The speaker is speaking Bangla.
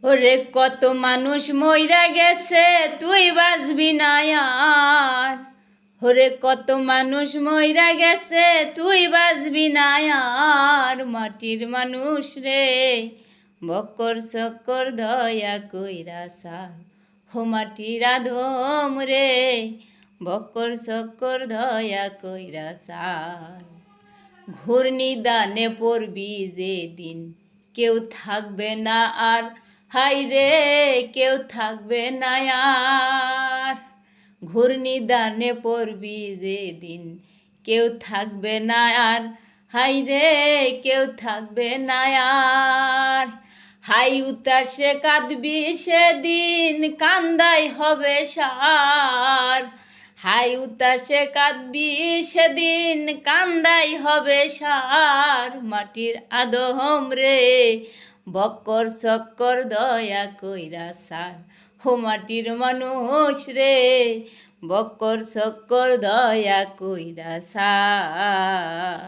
ওরে কত মানুষ মইরা গেছে তুই বাঁচবি না আর। ওরে কত মানুষ মইরা গেছে তুই বাঁচবি না আর। মাটির মানুষ রে বক্কর চক্কর দয়া কইরা সার। হো মাটির আদম রে বক্কর চক্কর দয়া কইরা সার। ঘূর্ণিদানে পড়বি যেদিন কেউ থাকবে না আর। হাই রে কেউ থাকবে না আর। ঘূর্ণিদানে পড়বি যেদিন কেউ থাকবে না আর। হাই রে কেউ থাকবে না আর। হাই উতাসে কাঁদবি সেদিন কান্দাই হবে সার। হাই উতাসে কাঁদবি সেদিন কান্দাই হবে সার। মাটির আদম রে বক্কর চক্কর দয়া কইরা সার। হো মাটির মানুষ রে বক্কর চক্কর দয়া কইরা সার।